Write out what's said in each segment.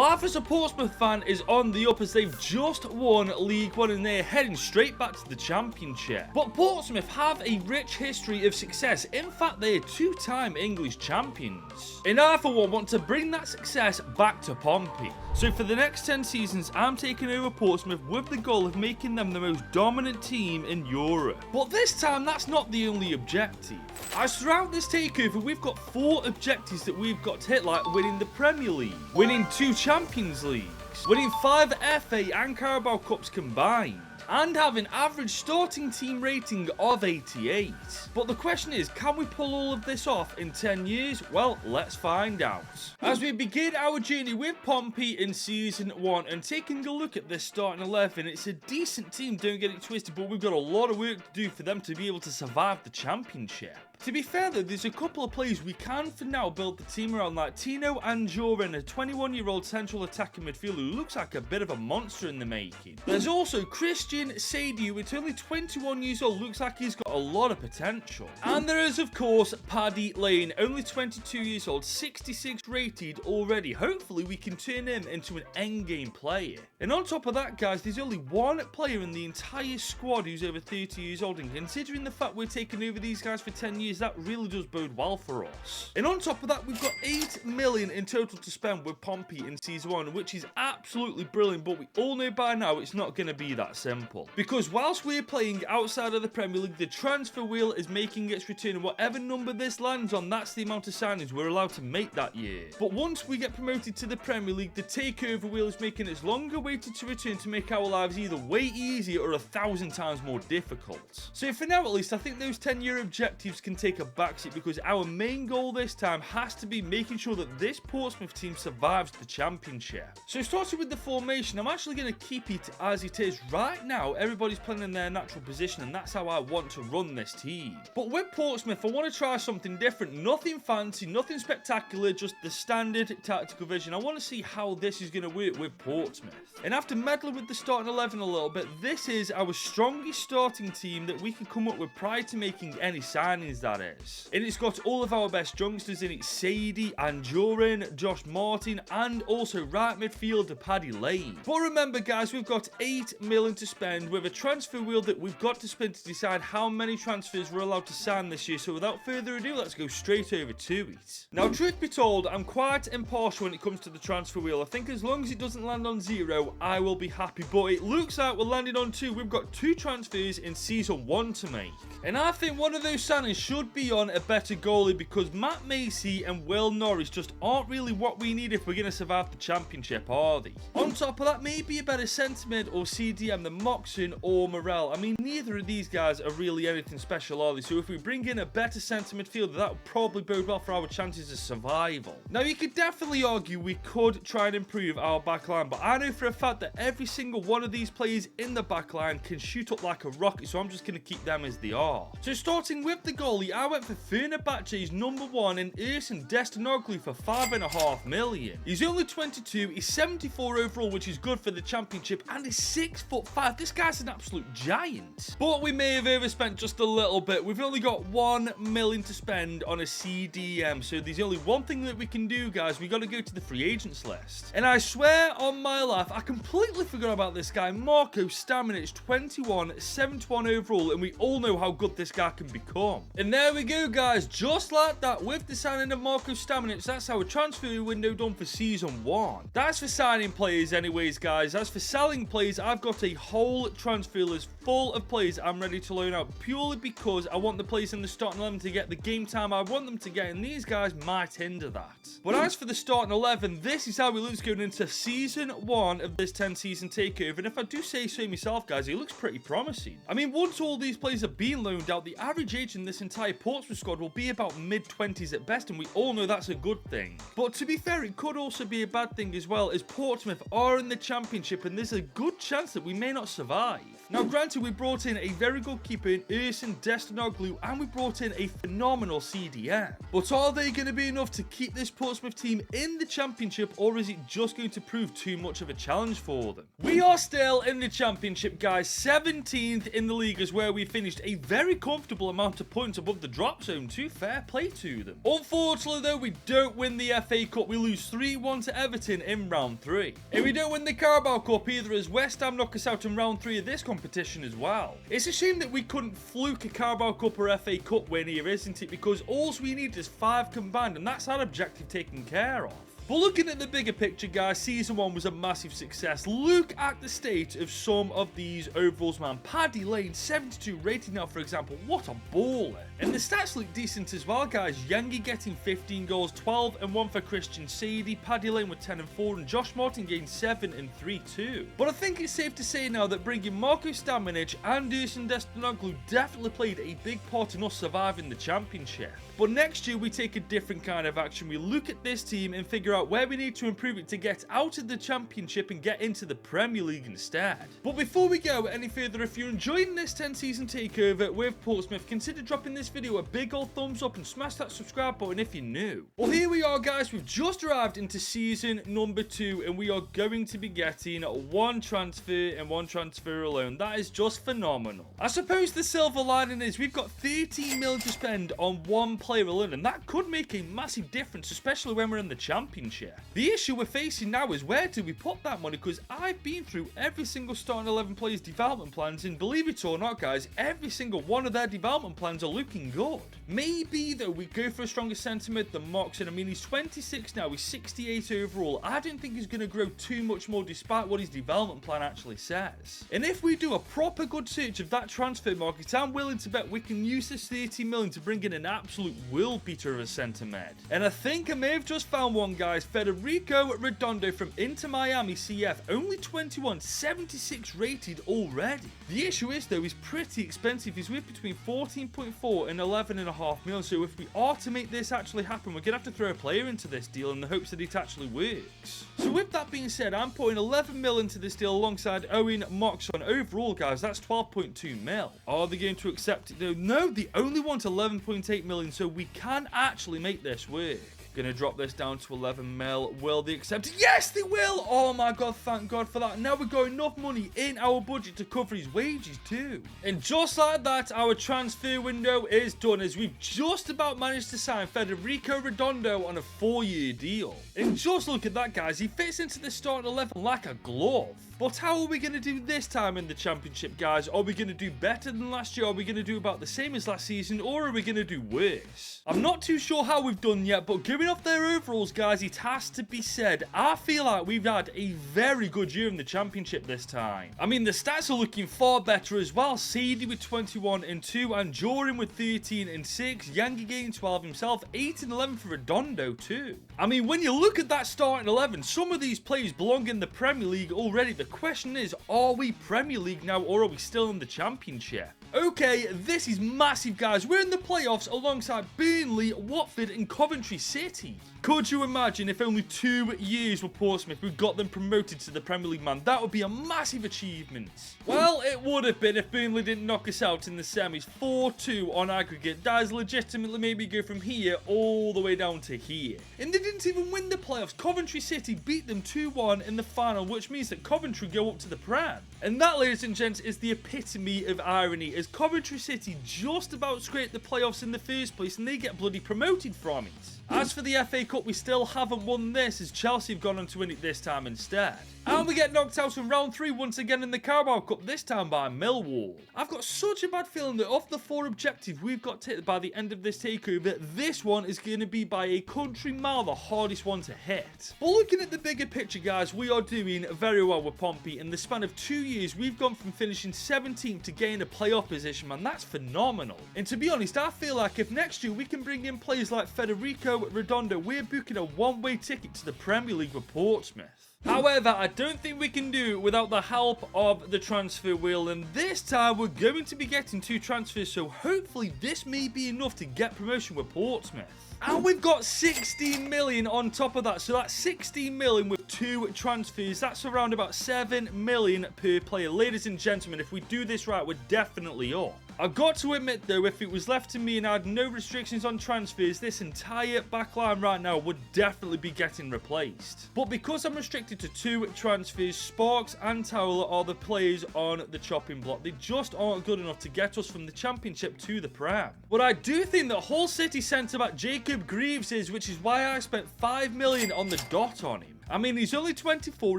Life as a Portsmouth fan is on the up as they've just won League One and they're heading straight back to the Championship. But Portsmouth have a rich history of success. In fact, they are two-time English champions. And I, for one, want to bring that success back to Pompey. So for the next 10 seasons, I'm taking over Portsmouth with the goal of making them the most dominant team in Europe. But this time, that's not the only objective. As throughout this takeover, we've got 4 objectives that we've got to hit, like winning the Premier League, winning 2 Champions Leagues, winning 5 FA and Carabao Cups combined, and have an average starting team rating of 88. But the question is, can we pull all of this off in 10 years? Well, let's find out. As we begin our journey with Pompey in Season 1 and taking a look at this starting 11, it's a decent team, don't get it twisted, but we've got a lot of work to do for them to be able to survive the Championship. To be fair though, there's a couple of players we can for now build the team around, like Tino Anjorin, a 21-year-old central attacking midfielder who looks like a bit of a monster in the making. There's also Christian Sadiu, it's only 21 years old, looks like he's got a lot of potential. And there is of course Paddy Lane, only 22 years old, 66 rated already. Hopefully we can turn him into an endgame player. And on top of that guys, there's only one player in the entire squad who's over 30 years old, and considering the fact we're taking over these guys for 10 years, that really does bode well for us. And on top of that, we've got 8 million in total to spend with Pompey in Season 1, which is absolutely brilliant, but we all know by now it's not going to be that simple. Because whilst we're playing outside of the Premier League, the transfer wheel is making its return, and whatever number this lands on, that's the amount of signings we're allowed to make that year. But once we get promoted to the Premier League, the takeover wheel is making its longer waited to return to make our lives either way easier or 1,000 times more difficult. So for now at least, I think those 10-year objectives can take a backseat, because our main goal this time has to be making sure that this Portsmouth team survives the Championship. So starting with the formation, I'm actually going to keep it as it is. Right now, everybody's playing in their natural position, and that's how I want to run this team. But with Portsmouth, I want to try something different. Nothing fancy, nothing spectacular, just the standard tactical vision. I want to see how this is going to work with Portsmouth. And after meddling with the starting 11 a little bit, this is our strongest starting team that we can come up with prior to making any signings, that is. And it's got all of our best youngsters in it: Sadie, Anjorin, Josh Martin, and also right midfielder Paddy Lane. But remember guys, we've got 8 million to spend with a transfer wheel that we've got to spin to decide how many transfers we're allowed to sign this year. So without further ado, let's go straight over to it. Now truth be told, I'm quite impartial when it comes to the transfer wheel. I think as long as it doesn't land on 0, I will be happy, but it looks like we're landing on 2. We've got 2 transfers in Season 1 to make. And I think one of those signings should be on a better goalie, because Matt Macy and Will Norris just aren't really what we need if we're going to survive the Championship, are they? On top of that, maybe a better centre mid or CDM than Moxon or Morel. I mean, neither of these guys are really anything special, are they? So if we bring in a better centre midfielder, that would probably bode well for our chances of survival. Now, you could definitely argue we could try and improve our backline, but I know for a fact that every single one of these players in the backline can shoot up like a rocket, so I'm just going to keep them as they are. So starting with the goalie, I went for Fenerbahce's number 1 in Ersin Destinoglu for 5.5 million. He's only 22, he's 74 overall, which is good for the Championship, and he's 6'5". This guy's an absolute giant. But we may have overspent just a little bit. We've only got 1 million to spend on a CDM, so there's only one thing that we can do, guys. We got to go to the free agents list. And I swear on my life, I completely forgot about this guy, Marco Stamenic, 21, 71 overall, and we all know how good this guy can become. And there we go, guys, just like that, with the signing of Marco Stamenic, that's our transfer window done for Season 1. That's for signing players anyways, guys. As for selling players, I've got a whole transfer list full of players I'm ready to loan out, purely because I want the players in the starting 11 to get the game time I want them to get, and these guys might hinder that. But as for the starting 11, this is how it looks going into Season 1 of this 10-season takeover, and if I do say so myself, guys, it looks pretty promising. I mean, once all these players are being loaned out, the average age in this entire Portsmouth squad will be about mid-20s at best, and we all know that's a good thing. But to be fair, it could also be a bad thing as well, as Portsmouth are in the Championship, and there's a good chance that we may not survive. Now, granted, we brought in a very good keeper in Ersin Destinoglu, and we brought in a phenomenal CDM. But are they going to be enough to keep this Portsmouth team in the Championship, or is it just going to prove too much of a challenge for them? We are still in the Championship, guys. 17th in the league is where we finished, a very comfortable amount of points above above the drop zone too. Fair play to them. Unfortunately though, we don't win the FA Cup. We lose 3-1 to Everton in round 3. And we don't win the Carabao Cup either, as West Ham knock us out in round 3 of this competition as well. It's a shame that we couldn't fluke a Carabao Cup or FA Cup win here, isn't it? Because all we need is 5 combined, and that's our objective taken care of. But looking at the bigger picture, guys, Season 1 was a massive success. Look at the state of some of these overalls, man. Paddy Lane, 72 rating now, for example. What a baller. And the stats look decent as well, guys. Yangi getting 15 goals, 12 and 1 for Christian Sadie. Paddy Lane with 10 and 4, and Josh Martin gained 7 and 3 too. But I think it's safe to say now that bringing Marko Stamenic and Dusan Destinoglu definitely played a big part in us surviving the championship. But next year, we take a different kind of action. We look at this team and figure out where we need to improve it to get out of the championship and get into the Premier League instead. But before we go any further, if you're enjoying this 10 season takeover with Portsmouth, consider dropping this video a big old thumbs up and smash that subscribe button if you're new. Well, here we are, guys. We've just arrived into season number 2, and we are going to be getting 1 transfer and 1 transfer alone. That is just phenomenal. I suppose the silver lining is we've got 13 million to spend on 1 player alone, and that could make a massive difference, especially when we're in the championship. The issue we're facing now is where do we put that money, because I've been through every single starting 11 players' development plans, and believe it or not, guys, every single one of their development plans are looking good. Maybe though we go for a stronger centre mid than Moxon. I mean, he's 26 now, he's 68 overall. I don't think he's going to grow too much more despite what his development plan actually says. And if we do a proper good search of that transfer market, I'm willing to bet we can use this 30 million to bring in an absolute world beater of a centre mid. And I think I may have just found one, guys. Federico Redondo from Inter Miami CF, only 21, 76 rated already. The issue is though, he's pretty expensive. He's worth between 14.4 and 11.5 million. So if we are to make this actually happen, we're gonna have to throw a player into this deal in the hopes that it actually works. So with that being said, I'm putting 11 million into this deal alongside Owen Moxon. Overall, guys, that's 12.2 mil. Are they going to accept it though? No, they only want 11.8 million, so we can actually make this work. Gonna drop this down to 11 mil. Will they accept it? Yes, they will! Oh my god, thank god for that. Now we've got enough money in our budget to cover his wages too. And just like that, our transfer window is done, as we've just about managed to sign Federico Redondo on a 4-year deal. And just look at that, guys. He fits into the starting 11 like a glove. But how are we going to do this time in the championship, guys? Are we going to do better than last year? Are we going to do about the same as last season? Or are we going to do worse? I'm not too sure how we've done yet, but going off their overalls, guys, it has to be said, I feel like we've had a very good year in the championship this time. I mean, the stats are looking far better as well. Sadie with 21 and 2, and Jorin with 13 and 6. Yangi getting 12 himself, 8 and 11 for Redondo too. I mean, when you look at that starting 11, some of these players belong in the Premier League already. The question is, are we Premier League now, or are we still in the championship? Okay, this is massive, guys. We're in the playoffs alongside Burnley, Watford and Coventry City. Could you imagine if only 2 years with Portsmouth we got them promoted to the Premier League, man? That would be a massive achievement. Well, it would have been if Burnley didn't knock us out in the semis. 4-2 on aggregate. That is legitimately maybe go from here all the way down to here. And they didn't even win the playoffs. Coventry City beat them 2-1 in the final, which means that Coventry go up to the Prem. And that, ladies and gents, is the epitome of irony, as Coventry City just about scraped the playoffs in the first place and they get bloody promoted from it. As for the FA Cup, we still haven't won this, as Chelsea have gone on to win it this time instead. And we get knocked out in round 3 once again in the Carabao Cup, this time by Millwall. I've got such a bad feeling that of the 4 objectives we've got to hit by the end of this takeover, this one is going to be by a country mile the hardest one to hit. But looking at the bigger picture, guys, we are doing very well with Pompey. In the span of 2 years, we've gone from finishing 17th to gain a playoff position, man. That's phenomenal. And to be honest, I feel like if next year we can bring in players like Federico Redondo, we're booking a one-way ticket to the Premier League with Portsmouth. However, I don't think we can do it without the help of the transfer wheel, and this time we're going to be getting 2 transfers, so hopefully this may be enough to get promotion with Portsmouth. And we've got 16 million on top of that, so that's 16 million with 2 transfers. That's around about 7 million per player. Ladies and gentlemen, if we do this right, we're definitely up. I've got to admit though, if it was left to me and I had no restrictions on transfers, this entire backline right now would definitely be getting replaced. But because I'm restricted to 2 transfers, Sparks and Towler are the players on the chopping block. They just aren't good enough to get us from the Championship to the Prem. But I do think that Hull City centre-back Jacob Greaves is, which is why I spent 5 million on the dot on him. I mean, he's only 24,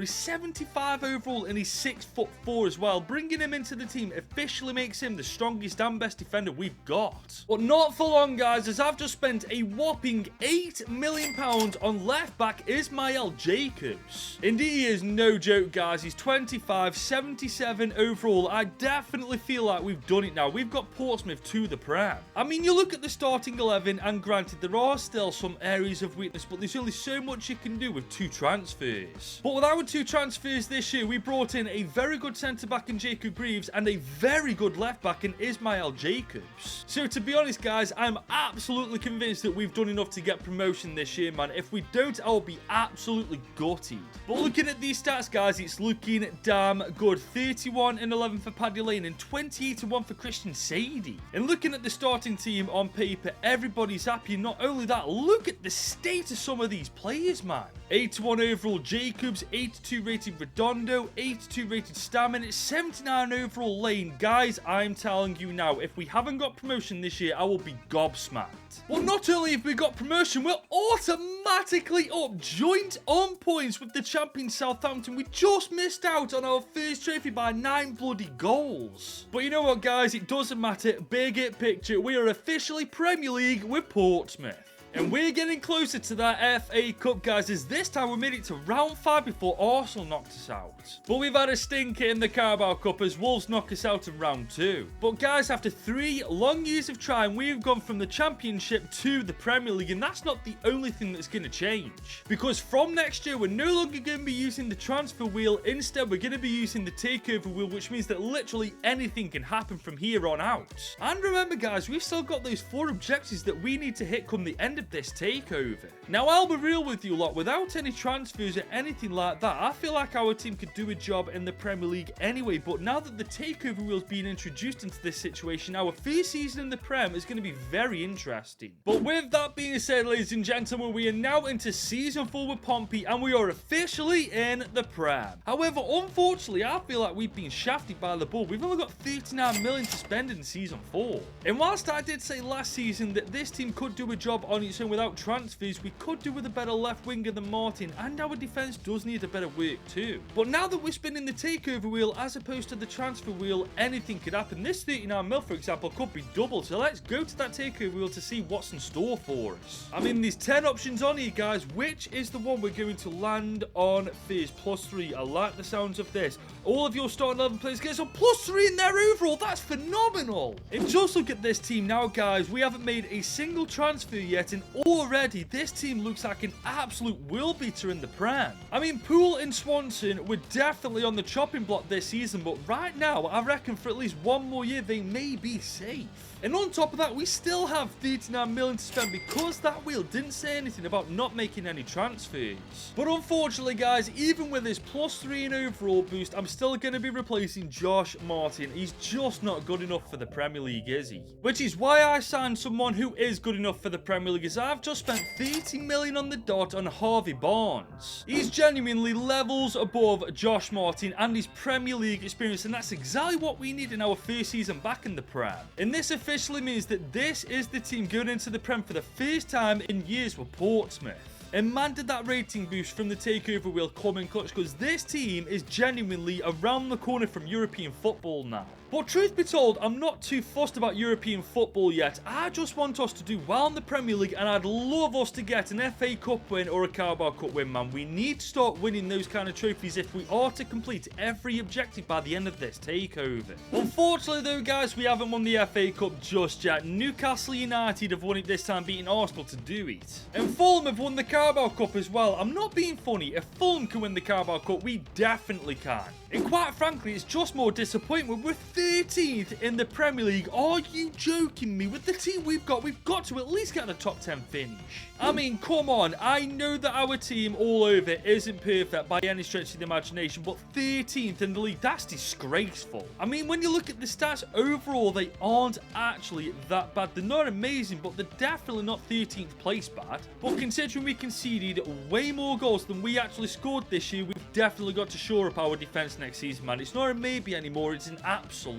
he's 75 overall, and he's 6'4" as well. Bringing him into the team officially makes him the strongest and best defender we've got. But not for long, guys, as I've just spent a whopping £8 million on left-back Ismail Jacobs. Indeed, he is no joke, guys. He's 25, 77 overall. I definitely feel like we've done it now. We've got Portsmouth to the Prem. I mean, you look at the starting 11, and granted, there are still some areas of weakness, but there's only so much you can do with 2 transfers. But with our 2 transfers this year, we brought in a very good centre-back in Jacob Greaves and a very good left-back in Ismail Jacobs. So to be honest, guys, I'm absolutely convinced that we've done enough to get promotion this year, man. If we don't, I'll be absolutely gutted. But looking at these stats, guys, it's looking damn good. 31 and 11 for Paddy Lane and 28 and 1 for Christian Sadie. And looking at the starting team on paper, everybody's happy. And not only that, look at the state of some of these players, man. 81 overall Jacobs, 82 rated Redondo, 82 rated Stammen, 79 overall Lane. Guys, I'm telling you now, if we haven't got promotion this year, I will be gobsmacked. Well, not only have we got promotion, we're automatically up, joint on points with the champion Southampton. We just missed out on our first trophy by 9 bloody goals. But you know what, guys? It doesn't matter. Bigger picture, we are officially Premier League with Portsmouth. And we're getting closer to that FA Cup, guys, as this time we made it to round 5 before Arsenal knocked us out. But we've had a stinker in the Carabao Cup as Wolves knock us out in round 2. But guys, after 3 long years of trying, we've gone from the Championship to the Premier League, and that's not the only thing that's going to change. Because from next year, we're no longer going to be using the transfer wheel. Instead, we're going to be using the takeover wheel, which means that literally anything can happen from here on out. And remember, guys, we've still got those 4 objectives that we need to hit come the end of this takeover. Now, I'll be real with you lot, without any transfers or anything like that, I feel like our team could do a job in the Premier League anyway, but now that the takeover wheel's been introduced into this situation, our first season in the Prem is going to be very interesting. But with that being said, ladies and gentlemen, we are now into season 4 with Pompey, and we are officially in the Prem. However, unfortunately, I feel like we've been shafted by the bull. We've only got 39 million to spend in season 4. And whilst I did say last season that this team could do a job on its own without transfers, we could do with a better left winger than Martin, and our defence does need a better work too. But now that we're spinning the takeover wheel as opposed to the transfer wheel, anything could happen. This 39 mil, for example, could be double, so let's go to that takeover wheel to see what's in store for us. I mean, there's 10 options on here, guys. Which is the one we're going to land on first? +3. I like the sounds of this. All of your starting 11 players get some +3 in their overall. That's phenomenal. And just look at this team now, guys. We haven't made a single transfer yet, and already this team looks like an absolute world beater in the Prem. I mean, Poole and Swanson were definitely on the chopping block this season, but right now, I reckon for at least 1 more year, they may be safe. And on top of that, we still have 39 million to spend because that wheel didn't say anything about not making any transfers. But unfortunately, guys, even with this +3 in overall boost, I'm still going to be replacing Josh Martin. He's just not good enough for the Premier League, is he? Which is why I signed someone who is good enough for the Premier League, as I've just spent 30 million on the dot on Harvey Barnes. He's genuinely levels above Josh Martin and his Premier League experience, and that's exactly what we need in our first season back in the Prem. And this officially means that this is the team going into the Prem for the first time in years with Portsmouth. And man, did that rating boost from the takeover wheel come in clutch, because this team is genuinely around the corner from European football now. But truth be told, I'm not too fussed about European football yet. I just want us to do well in the Premier League, and I'd love us to get an FA Cup win or a Carabao Cup win, man. We need to start winning those kind of trophies if we are to complete every objective by the end of this takeover. Unfortunately though, guys, we haven't won the FA Cup just yet. Newcastle United have won it this time, beating Arsenal to do it. And Fulham have won the Carabao Cup as well. I'm not being funny. If Fulham can win the Carabao Cup, we definitely can. And quite frankly, it's just more disappointment. We're 13th in the Premier League. Are you joking me? With the team we've got to at least get a top 10 finish. I mean, come on. I know that our team all over isn't perfect by any stretch of the imagination, but 13th in the league, that's disgraceful. I mean, when you look at the stats overall, they aren't actually that bad. They're not amazing, but they're definitely not 13th place bad. But considering we conceded way more goals than we actually scored this year, we've definitely got to shore up our defense next season, man. It's not a maybe anymore, it's an absolute.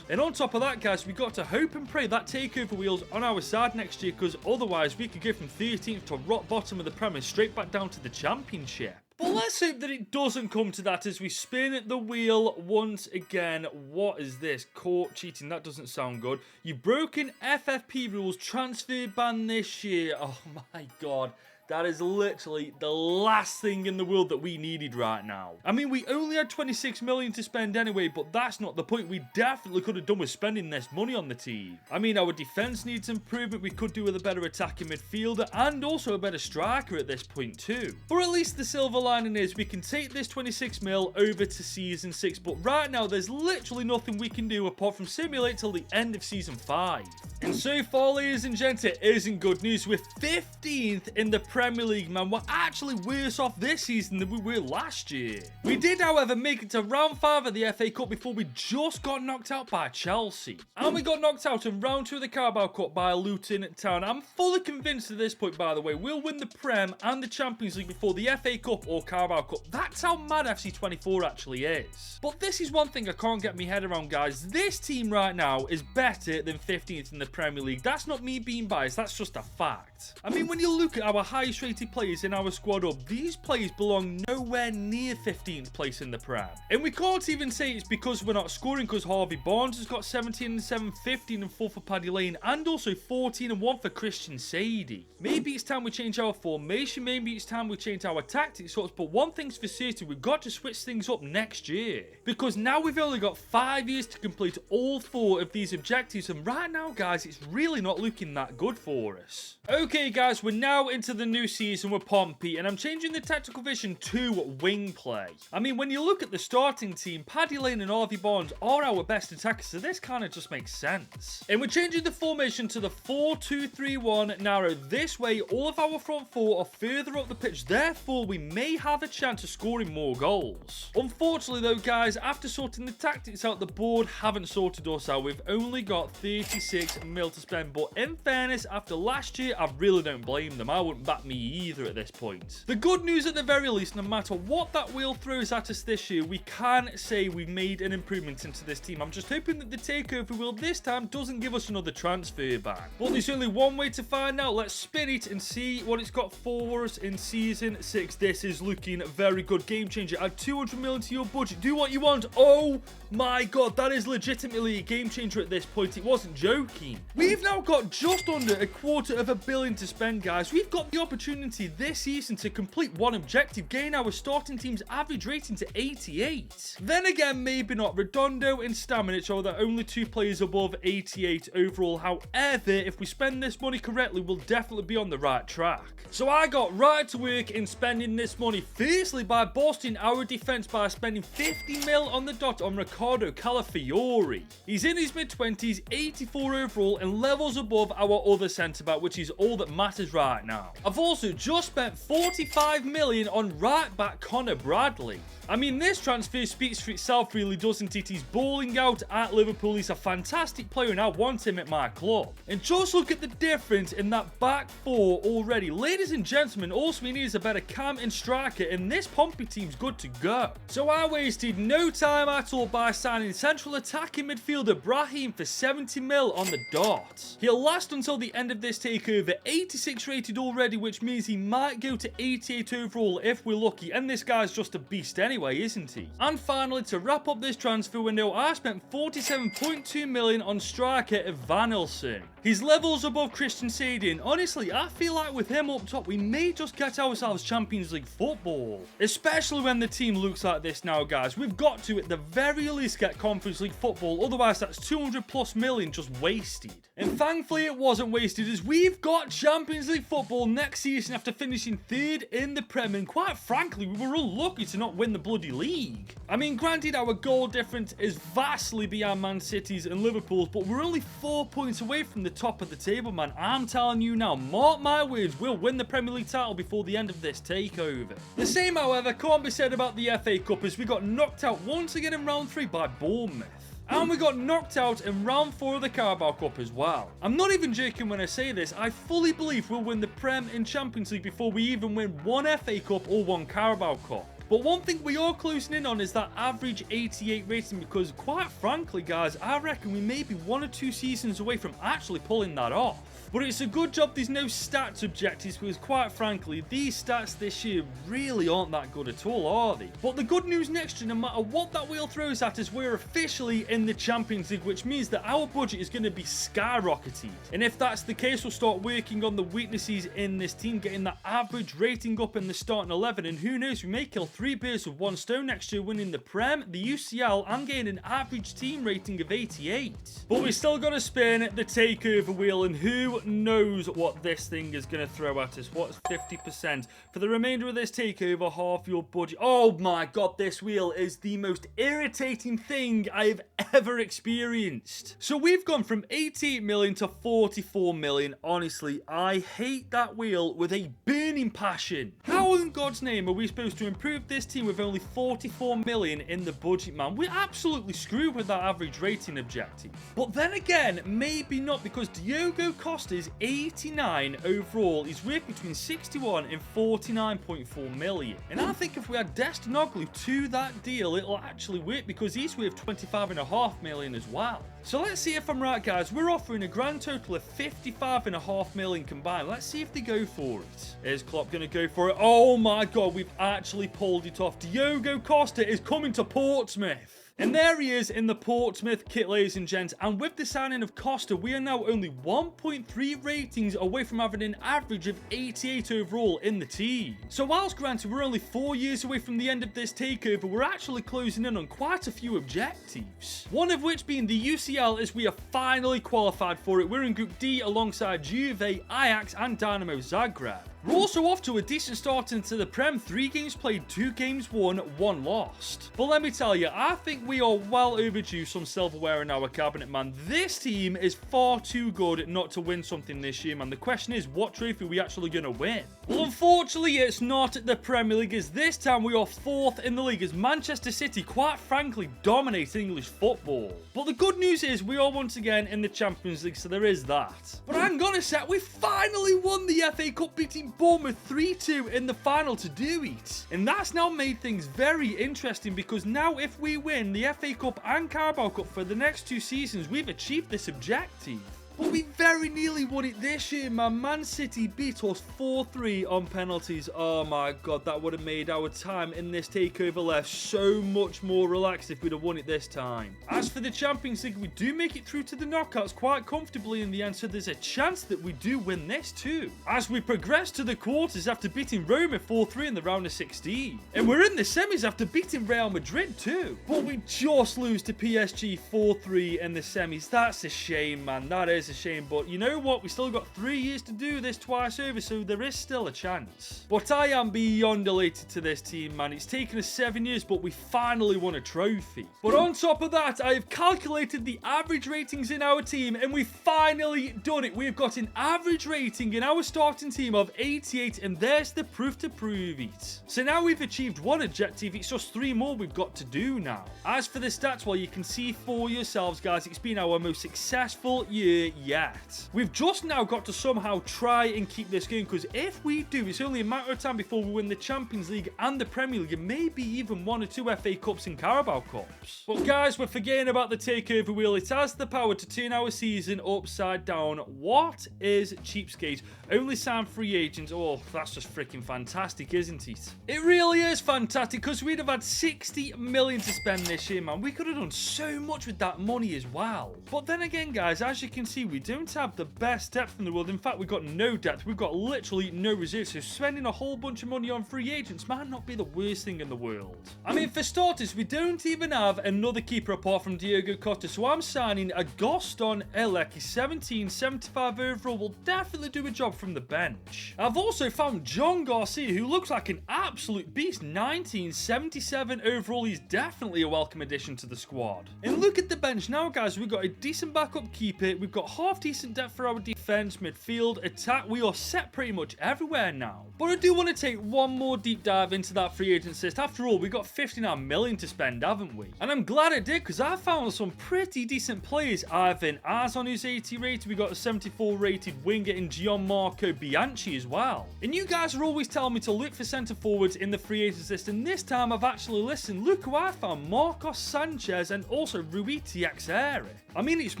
And on top of that, guys, we got to hope and pray that takeover wheel's on our side next year, because otherwise we could go from 13th to rock bottom of the Premier straight back down to the Championship. But let's hope that it doesn't come to that as we spin the wheel once again. What is this? Caught cheating. That doesn't sound good. You've broken FFP rules. Transfer ban this year. Oh my god. That is literally the last thing in the world that we needed right now. I mean, we only had 26 million to spend anyway, but that's not the point. We definitely could have done with spending this money on the team. I mean, our defense needs improvement. We could do with a better attacking midfielder and also a better striker at this point too. Or at least the silver lining is we can take this 26 mil over to season 6, but right now there's literally nothing we can do apart from simulate till the end of season 5. And so far, ladies and gents, it isn't good news. We're 15th in the Premier League, man. We're actually worse off this season than we were last year. We did, however, make it to round 5 of the FA Cup before we just got knocked out by Chelsea. And we got knocked out in round 2 of the Carabao Cup by Luton Town. I'm fully convinced at this point, by the way, we'll win the Prem and the Champions League before the FA Cup or Carabao Cup. That's how mad FC24 actually is. But this is one thing I can't get my head around, guys. This team right now is better than 15th in the Premier League. That's not me being biased, that's just a fact. I mean, when you look at our highest rated players in our squad up, these players belong nowhere near 15th place in the Prem. And we can't even say it's because we're not scoring, because Harvey Barnes has got 17 and 7, 15 and 4 for Paddy Lane, and also 14 and 1 for Christian Sadie. Maybe it's time we change our formation, maybe it's time we change our tactics sorts, but one thing's for certain, we've got to switch things up next year. Because now we've only got 5 years to complete all 4 of these objectives, and right now, guys, it's really not looking that good for us. Okay, guys, we're now into the new season with Pompey, and I'm changing the tactical vision to wing play. I mean, when you look at the starting team, Paddy Lane and Harvey Barnes are our best attackers, so this kind of just makes sense. And we're changing the formation to the 4-2-3-1 narrow. This way, all of our front 4 are further up the pitch, therefore we may have a chance of scoring more goals. Unfortunately though, guys, after sorting the tactics out, the board haven't sorted us out. We've only got 36 mil to spend, but in fairness, after last year, I really don't blame them. I wouldn't back me either at this point. The good news at the very least, no matter what that wheel throws at us this year, we can say we've made an improvement into this team. I'm just hoping that the takeover wheel this time doesn't give us another transfer ban. But there's only one way to find out. Let's spin it and see what it's got for us in season 6. This is looking very good. Game changer. Add 200 million to your budget. Do what you want. Oh my god, that is legitimately a game changer at this point. It wasn't joking. We've now got just under $250 million to spend, guys. We've got the opportunity this season to complete one objective, gain our starting team's average rating to 88. Then again, maybe not. Redondo and Stamenic are the only 2 players above 88 overall. However, if we spend this money correctly, we'll definitely be on the right track. So I got right to work in spending this money, firstly by boosting our defense by spending 50 mil on the dot on Riccardo Calafiori. He's in his mid-20s, 84 overall, and levels above our other centre-back, which is all that matters right now. I've also just spent 45 million on right-back Connor Bradley. I mean, this transfer speaks for itself, really, doesn't it? He's balling out at Liverpool. He's a fantastic player, and I want him at my club. And just look at the difference in that back 4 already. Ladies and gentlemen, all we need is a better cam and striker, and this Pompey team's good to go. So I wasted no time at all by signing central attacking midfielder Brahim for 70 mil on the dot. He'll last until the end of this takeover, 86 rated already, which means he might go to 88 overall if we're lucky, and this guy's just a beast anyway, isn't he? And finally, to wrap up this transfer window, I spent 47.2 million on striker Evanilson. His levels above Christian Sadie, and honestly, I feel like with him up top, we may just get ourselves Champions League football. Especially when the team looks like this now, guys. We've got to, at the very least, get Conference League football, otherwise that's 200+ million just wasted. And thankfully it wasn't wasted, as we've got Champions League football next season after finishing 3rd in the Prem, and quite frankly, we were unlucky to not win the bloody league. I mean, granted, our goal difference is vastly beyond Man City's and Liverpool's, but we're only 4 points away from the top of the table, man. I'm telling you now, mark my words, we'll win the Premier League title before the end of this takeover. The same, however, can't be said about the FA Cup, as we got knocked out once again in round 3 by Bournemouth. And we got knocked out in round 4 of the Carabao Cup as well. I'm not even joking when I say this, I fully believe we'll win the Prem and Champions League before we even win one FA Cup or one Carabao Cup. But one thing we are closing in on is that average 88 rating, because quite frankly guys, I reckon we may be 1 or 2 seasons away from actually pulling that off. But it's a good job there's no stats objectives, because quite frankly, these stats this year really aren't that good at all, are they? But the good news next year, no matter what that wheel throws at us, we're officially in the Champions League, which means that our budget is going to be skyrocketed. And if that's the case, we'll start working on the weaknesses in this team, getting that average rating up in the starting 11, and who knows, we may kill 3 birds with 1 stone next year, winning the Prem, the UCL, and getting an average team rating of 88. But we still got to spin the takeover wheel, and who knows what this thing is going to throw at us. What's 50%? For the remainder of this takeover, half your budget. Oh my god, this wheel is the most irritating thing I've ever experienced. So we've gone from 88 million to 44 million. Honestly, I hate that wheel with a burning passion. How in God's name are we supposed to improve this team with only 44 million in the budget, man? We're absolutely screwed with that average rating objective. But then again, maybe not, because Diogo Costa is 89 overall. He's worth between 61 and 49.4 million. And I think if we add Destinoglu to that deal, it'll actually work, because he's worth 25.5 million as well. So let's see if I'm right, guys. We're offering a grand total of 55.5 million combined. Let's see if they go for it. Is Klopp going to go for it? Oh my god, we've actually pulled it off. Diogo Costa is coming to Portsmouth. And there he is in the Portsmouth kit, ladies and gents. And with the signing of Costa, we are now only 1.3 ratings away from having an average of 88 overall in the team. So whilst granted we're only 4 years away from the end of this takeover, we're actually closing in on quite a few objectives. One of which being the UCL, as we are finally qualified for it. We're in Group D alongside Juve, Ajax and Dynamo Zagreb. We're also off to a decent start into the Prem. 3 games played, 2 games won, 1 lost. But let me tell you, I think we are well overdue some silverware in our cabinet, man. This team is far too good not to win something this year, man. The question is, what trophy are we actually going to win? Well, unfortunately, it's not the Premier League, as this time we are 4th in the league, as Manchester City, quite frankly, dominate English football. But the good news is we are once again in the Champions League, so there is that. But hang on a sec, we finally won the FA Cup, beating Bournemouth 3-2 in the final to do it. And that's now made things very interesting, because now if we win the FA Cup and Carabao Cup for the next 2 seasons, we've achieved this objective. But we very nearly won it this year, man. Man City beat us 4-3 on penalties. Oh my god, that would have made our time in this takeover left so much more relaxed if we'd have won it this time. As for the Champions League, we do make it through to the knockouts quite comfortably in the end, so there's a chance that we do win this too, as we progress to the quarters after beating Roma 4-3 in the round of 16. And we're in the semis after beating Real Madrid too. But we just lose to PSG 4-3 in the semis. That's a shame, man. That is a shame, but you know what, we still got 3 years to do this twice over, so there is still a chance. But I am beyond elated to this team, man. It's taken us 7 years, but we finally won a trophy. But on top of that, I have calculated the average ratings in our team, and we've finally done it. We've got an average rating in our starting team of 88, and there's the proof to prove it. So now we've achieved one objective, it's just 3 more we've got to do now. As for the stats, well, you can see for yourselves, guys, it's been our most successful year yet. We've just now got to somehow try and keep this going, because if we do, it's only a matter of time before we win the Champions League and the Premier League, and maybe even 1 or 2 FA Cups and Carabao Cups. But guys, we're forgetting about the takeover wheel. It has the power to turn our season upside down. What is cheapskate? Only sign free agents. Oh, that's just freaking fantastic, isn't it? It really is fantastic, because we'd have had 60 million to spend this year, man. We could have done so much with that money as well. But then again, guys, as you can see, see, we don't have the best depth in the world. In fact, we've got no depth. We've got literally no reserves. So spending a whole bunch of money on free agents might not be the worst thing in the world. I mean, for starters, we don't even have another keeper apart from Diogo Costa. So I'm signing a Gaston Elek, 1775 overall. Will definitely do a job from the bench. I've also found John Garcia, who looks like an absolute beast. 1977 overall. He's definitely a welcome addition to the squad. And look at the bench now, guys. We've got a decent backup keeper. We've got half decent depth for our defense, midfield, attack. We are set pretty much everywhere now. But I do want to take one more deep dive into that free agent list. After all, we got 59 million to spend, haven't we? And I'm glad I did, because I found some pretty decent players. Ivan Azon, who's 80 rated. We got a 74 rated winger in Gianmarco Bianchi as well. And you guys are always telling me to look for centre forwards in the free agents list, and this time I've actually listened. Look who I found: Marcos Sanchez and also Rui Teixeira. I mean, it's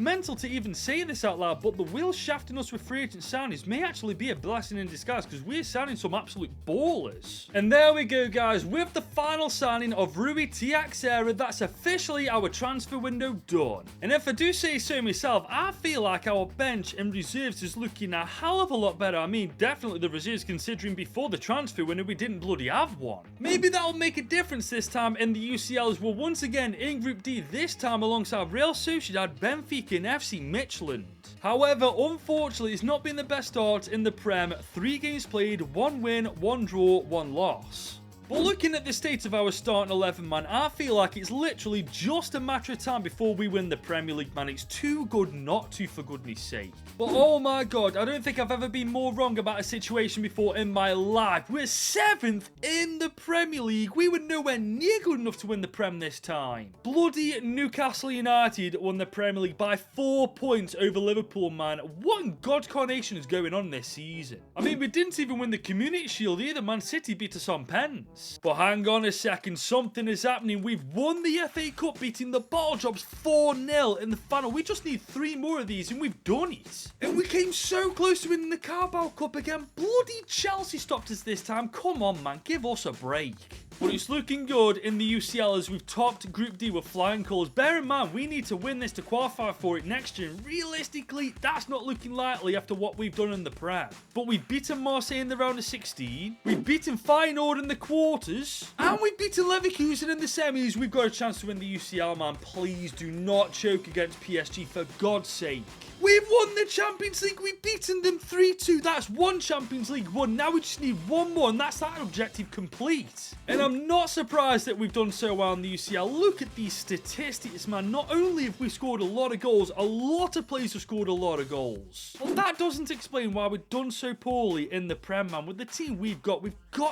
mental to even say this out loud, but the wheel shafting us with free agent signings may actually be a blessing in disguise, because we're signing some absolute ballers. And there we go, guys, with the final signing of Rui Teixeira. That's officially our transfer window done. And if I do say so myself, I feel like our bench and reserves is looking a hell of a lot better. I mean, definitely the reserves, considering before the transfer window we didn't bloody have one. Maybe that'll make a difference this time in the UCL, as we're once again in Group D, this time alongside Real Sociedad, Benfica and FC Midtjylland. However, unfortunately, it's not been the best start in the Prem. 3 games played, 1 win, 1 draw, 1 loss. But looking at the state of our starting 11, man, I feel like it's literally just a matter of time before we win the Premier League, man. It's too good not to, for goodness sake. But oh my god, I don't think I've ever been more wrong about a situation before in my life. We're 7th in the Premier League. We were nowhere near good enough to win the Prem this time. Bloody Newcastle United won the Premier League by 4 points over Liverpool, man. What in God's carnation is going on this season? I mean, we didn't even win the Community Shield either. Man City beat us on pens. But hang on a second, something is happening. We've won the FA Cup, beating the Bottle Jobs 4-0 in the final. We just need 3 more of these and we've done it. And we came so close to winning the Carabao Cup again. Bloody Chelsea stopped us this time. Come on, man, give us a break. But it's looking good in the UCL as we've topped Group D with flying colours. Bear in mind, we need to win this to qualify for it next year. And realistically, that's not looking likely after what we've done in the Prem. But we've beaten Marseille in the round of 16. We've beaten Feyenoord in the quarters. And we've beaten Leverkusen in the semis. We've got a chance to win the UCL, man. Please do not choke against PSG, for God's sake. We've won the Champions League. We've beaten them 3-2. That's 1 Champions League won. Now we just need 1 more, and that's that objective complete. And I'm not surprised that we've done so well in the UCL. Look at these statistics, man. Not only have we scored a lot of goals, a lot of players have scored a lot of goals. Well, that doesn't explain why we've done so poorly in the Prem, man. With the team we've got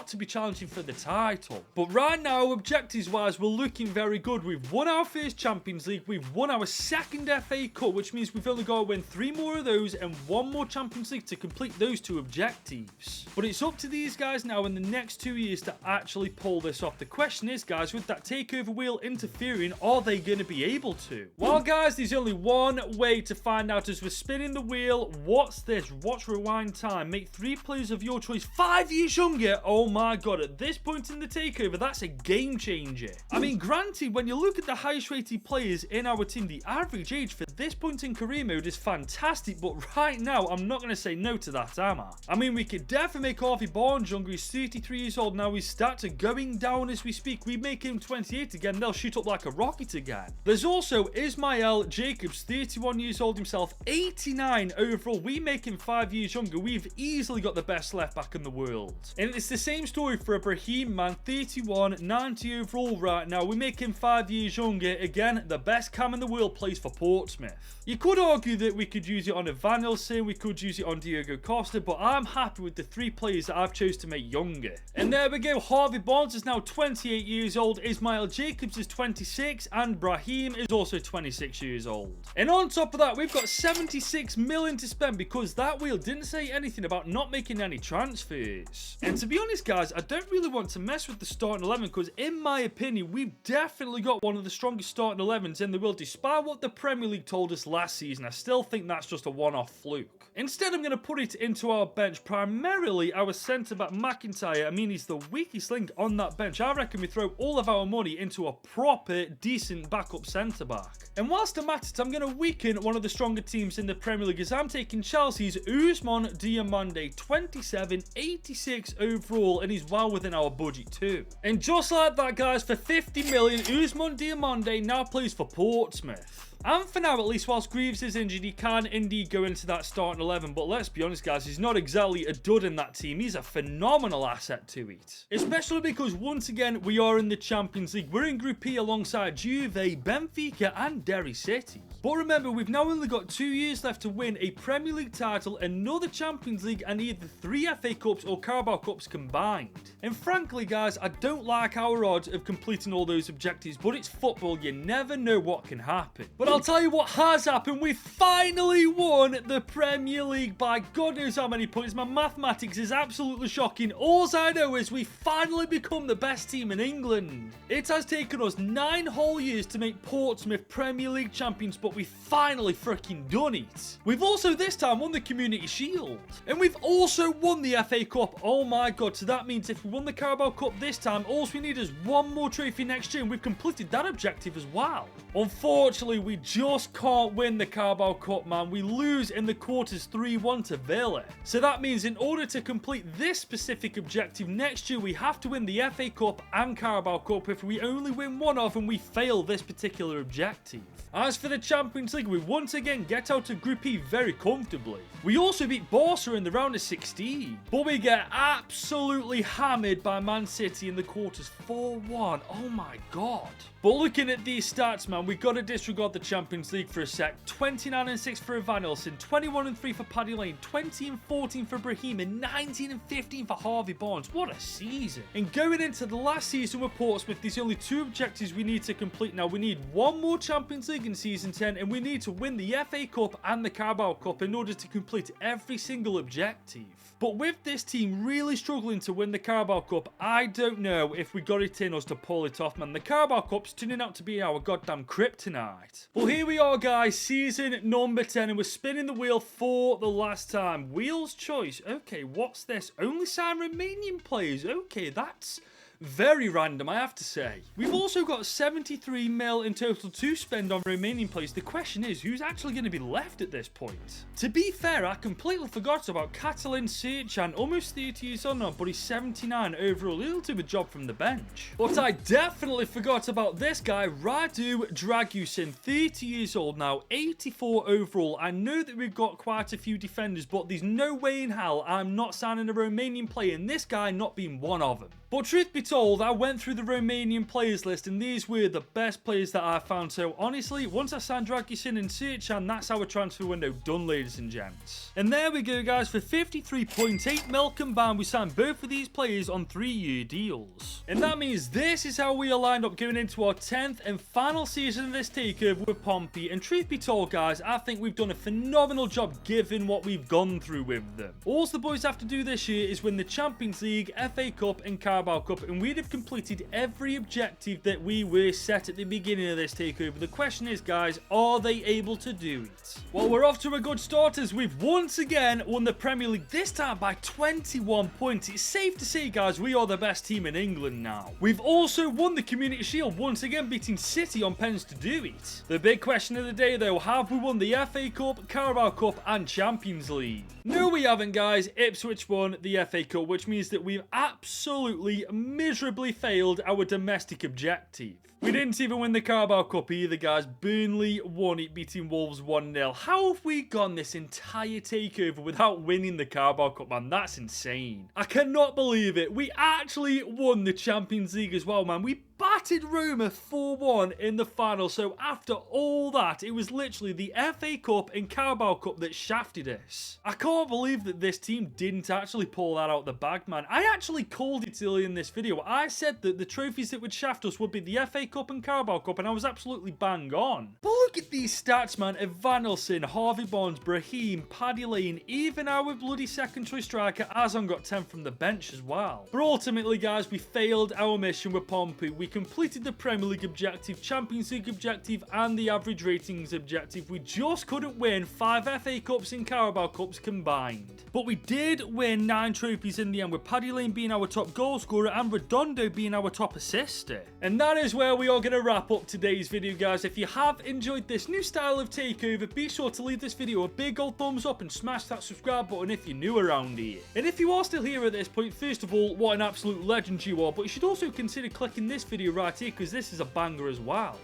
to be challenging for the title. But right now, objectives-wise, we're looking very good. We've won our first Champions League. We've won our second FA Cup, which means we've only got to win 3 more of those and 1 more Champions League to complete those 2 objectives. But it's up to these guys now in the next 2 years to actually pull this off. The question is, guys, with that takeover wheel interfering, are they going to be able to? Well, guys, there's only one way to find out as we're spinning the wheel. What's this? Watch rewind time. Make 3 players of your choice 5 years younger. Oh my god, at this point in the takeover, that's a game changer. I mean, granted, when you look at the highest rated players in our team, the average age for this point in career mode is fantastic, but right now, I'm not going to say no to that, am I? I mean, we could definitely make Harvey Barnes younger. He's 33 years old now. His stats are going down as we speak. We make him 28 again, they'll shoot up like a rocket again. There's also Ismail Jacobs, 31 years old himself, 89 overall. We make him 5 years younger. We've easily got the best left back in the world. And it's the same story for Ibrahim, man, 31, 90 overall right now. We make him 5 years younger. Again, the best cam in the world plays for Portsmouth. You could argue that we could use it on Evanilson, we could use it on Diogo Costa, but I'm happy with the 3 players that I've chose to make younger. And there we go, Harvey Barnes is now 28 years old, Ismail Jacobs is 26, and Brahim is also 26 years old. And on top of that, we've got 76 million to spend because that wheel didn't say anything about not making any transfers. And to be honest, guys, I don't really want to mess with the starting 11 because in my opinion, we've definitely got one of the strongest starting 11s in the world. Despite what the Premier League told us last season, I still still think that's just a one-off fluke. Instead, I'm going to put it into our bench, primarily our centre-back McIntyre. I mean, he's the weakest link on that bench. I reckon we throw all of our money into a proper, decent backup centre-back. And whilst I'm at it, I'm going to weaken one of the stronger teams in the Premier League as I'm taking Chelsea's Ousmane Diomande, 27, 86 overall, and he's well within our budget too. And just like that, guys, for 50 million, Ousmane Diomande now plays for Portsmouth. And for now, at least, whilst Greaves is injured, he can indeed go into that starting 11. But let's be honest, guys, he's not exactly a dud in that team. He's a phenomenal asset to it. Especially because, once again, we are in the Champions League. We're in Group E alongside Juve, Benfica and Derry City. But remember, we've now only got 2 years left to win a Premier League title, another Champions League, and either 3 FA Cups or Carabao Cups combined. And frankly, guys, I don't like our odds of completing all those objectives, but it's football. You never know what can happen. But I'll tell you what has happened. We finally won the Premier League by God knows how many points. My mathematics is absolutely shocking. All I know is we finally become the best team in England. It has taken us 9 whole years to make Portsmouth Premier League champions, but we finally freaking done it. We've also this time won the Community Shield. And we've also won the FA Cup. Oh my God. So that means if we won the Carabao Cup this time, all we need is one more trophy next year, and we've completed that objective as well. Unfortunately, we just can't win the Carabao Cup, man. We lose in the quarters 3-1 to Villa. So that means in order to complete this specific objective next year, we have to win the FA Cup and Carabao Cup. If we only win one of them, we fail this particular objective. As for the Champions League, we once again get out of Group E very comfortably. We also beat Barca in the round of 16, but we get absolutely hammered by Man City in the quarters 4-1. Oh my God. But looking at these stats, man, we got to disregard the Champions League for a sec. 29-6 for Evanilson, 21-3 for Paddy Lane, 20-14 for Brahim, and 19-15 for Harvey Barnes. What a season. And going into the last season with Portsmouth, there's only 2 objectives we need to complete now. We need one more Champions League in season 10, and we need to win the FA Cup and the Carabao Cup in order to complete every single objective. But with this team really struggling to win the Carabao Cup, I don't know if we got it in us to pull it off, man. The Carabao Cup's turning out to be our goddamn kryptonite. Well, here we are, guys, season number 10, and we're spinning the wheel for the last time. Wheel's choice. Okay, what's this? Only sign Romanian players. Okay, that's very random, I have to say. We've also got 73 mil in total to spend on Romanian players. The question is, who's actually going to be left at this point? To be fair, I completely forgot about Catalin Sirchan, almost 30 years old now, but he's 79 overall. He'll do a job from the bench. But I definitely forgot about this guy, Radu Dragusin, 30 years old now, 84 overall. I know that we've got quite a few defenders, but there's no way in hell I'm not signing a Romanian player, and this guy not being one of them. But truth be told, I went through the Romanian players list, and these were the best players that I found. So honestly, once I signed Dragusin and Sirchan, that's our transfer window done, ladies and gents. And there we go, guys. For 53.8 mil combined, we signed both of these players on 3-year deals. And that means this is how we are lined up going into our 10th and final season of this takeover with Pompey. And truth be told, guys, I think we've done a phenomenal job given what we've gone through with them. All the boys have to do this year is win the Champions League, FA Cup and Carabao Cup, and we'd have completed every objective that we were set at the beginning of this takeover. The question is, guys, are they able to do it? Well, we're off to a good start as we've once again won the Premier League, this time by 21 points. It's safe to say, guys, we are the best team in England now. We've also won the Community Shield, once again beating City on pens to do it. The big question of the day, though, have we won the FA Cup, Carabao Cup and Champions League? No, we haven't, guys. Ipswich won the FA Cup, which means that we've absolutely miserably failed our domestic objective. We didn't even win the Carabao Cup either, guys. Burnley won it, beating Wolves 1-0. How have we gone this entire takeover without winning the Carabao Cup, man? That's insane. I cannot believe it. We actually won the Champions League as well, man. We battered Roma 4-1 in the final. So after all that, it was literally the FA Cup and Carabao Cup that shafted us. I can't believe that this team didn't actually pull that out the bag, man. I actually called it earlier in this video. I said that the trophies that would shaft us would be the FA Cup and Carabao Cup, and I was absolutely bang on. But look at these stats, man. Evanilson, Harvey Barnes, Brahim, Paddy Lane, even our bloody second choice striker, Azon got 10 from the bench as well. But ultimately, guys, we failed our mission with Pompey. We completed the Premier League objective, Champions League objective, and the average ratings objective. We just couldn't win 5 FA Cups and Carabao Cups combined. But we did win 9 trophies in the end, with Paddy Lane being our top goal scorer and Redondo being our top assister. And that is where we are going to wrap up today's video, guys. If you have enjoyed this new style of takeover, be sure to leave this video a big old thumbs up and smash that subscribe button if you're new around here. And if you are still here at this point, first of all, what an absolute legend you are, but you should also consider clicking this video right here because this is a banger as well.